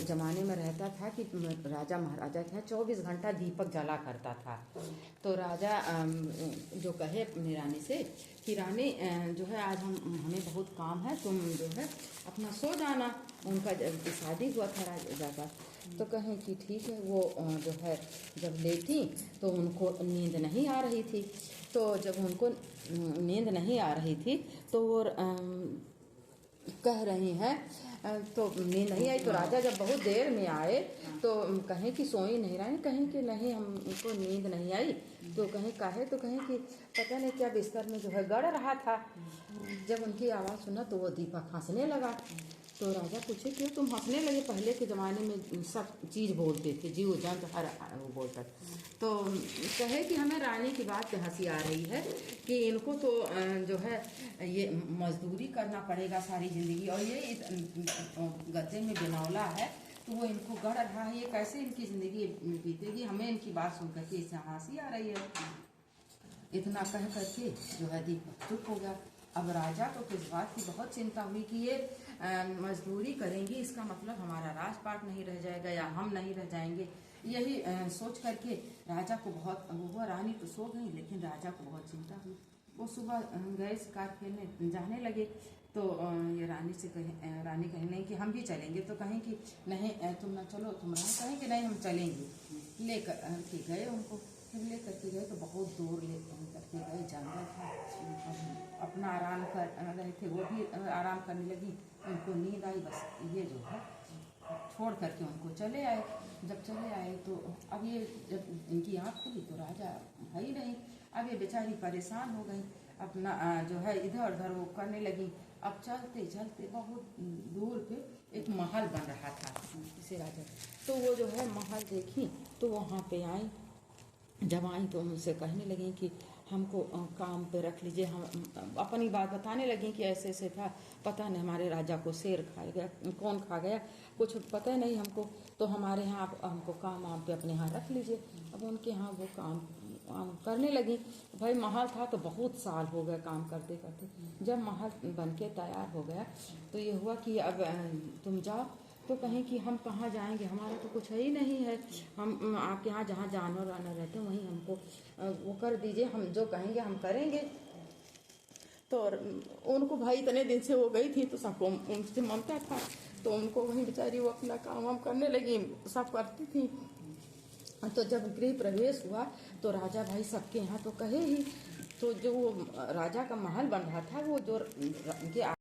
ज़माने में रहता था कि राजा महाराजा के यहाँ 24 घंटा दीपक जला करता था। तो राजा जो कहे अपनी रानी से कि रानी जो है आज हमें बहुत काम है, तुम जो है अपना सो जाना। उनका शादी हुआ था राजा का। तो कहें कि ठीक है। वो जो है जब लेटी तो उनको नींद नहीं आ रही थी। तो जब उनको नींद नहीं आ रही थी तो वो कह रही हैं तो नींद नहीं आई। तो राजा जब बहुत देर में आए तो कहें कि सोई नहीं रहे, कहें कि नहीं हमको नींद नहीं आई। तो कहें काहे, तो कहें कि पता नहीं क्या बिस्तर में जो है गड़ रहा था। जब उनकी आवाज़ सुना तो वो दीपक हंसने लगा। तो राजा पूछे क्यों तुम हंसने लगे? पहले के ज़माने में सब चीज़ बोलते थे, जीव जंतु हर वो बोलता। तो कहे कि हमें रानी की बात पे हंसी आ रही है कि इनको तो जो है ये मजदूरी करना पड़ेगा सारी ज़िंदगी, और ये गद्दे में बिनौला है तो वो इनको गढ़ रहा है, ये कैसे इनकी ज़िंदगी बीतेगी? हमें इनकी बात सुन करके इससे हंसी आ रही है। इतना कह करके जो है दीपक चुप हो गया। अब राजा को किस बात की बहुत चिंता हुई कि ये मजदूरी करेंगी, इसका मतलब हमारा राजपाट नहीं रह जाएगा या हम नहीं रह जाएंगे। यही सोच करके राजा को बहुत वो रानी तो सो गई, लेकिन राजा को बहुत चिंता हुई। वो सुबह गए शिकार खेलने जाने लगे। तो ये रानी से रानी कहें नहीं कि हम भी चलेंगे। तो कहें कि नहीं तुम ना चलो, तुम रहो। कहें कि नहीं हम चलेंगे। लेकर के गए उनको, फिर ले करके गए तो बहुत दूर ले करके गए, जंगल था। अपना आराम कर रहे थे, वो भी आराम करने लगी। उनको नींद आई, बस ये जो है छोड़ करके उनको चले आए। जब चले आए तो अब ये जब इनकी आँख खुली तो राजा है ही नहीं। अब ये बेचारी परेशान हो गई, अपना जो है इधर उधर वो करने लगी। अब चलते चलते बहुत दूर पे एक महल बन रहा था इसे राजा। तो वो जो है महल देखी तो वहाँ पे आई। जब आई तो उनसे कहने लगी कि हमको काम पे रख लीजिए। हम अपनी बात बताने लगी कि ऐसे ऐसे था, पता नहीं हमारे राजा को शेर खा गया, कौन खा गया कुछ पता नहीं हमको। तो हमारे यहाँ हमको काम पे अपने यहाँ रख लीजिए। अब उनके यहाँ वो काम करने लगी। भाई महल था तो बहुत साल हो गए काम करते करते। जब महल बन के तैयार हो गया तो ये हुआ कि अब तुम जाओ। तो कहें कि हम कहाँ जाएंगे, हमारा तो कुछ है ही नहीं है। हम आपके यहाँ जहाँ जानवर वानवर रहते हैं वहीं हमको वो कर दीजिए, हम जो कहेंगे हम करेंगे। तो उनको भाई इतने दिन से वो गई थी तो सबको उनसे ममता था, तो उनको वहीं बेचारी वो अपना काम हम करने लगी, सब करती थी। तो जब गृह प्रवेश हुआ तो राजा भाई सबके यहाँ तो कहे ही। तो जो वो राजा का महल बन रहा था वो जो उनके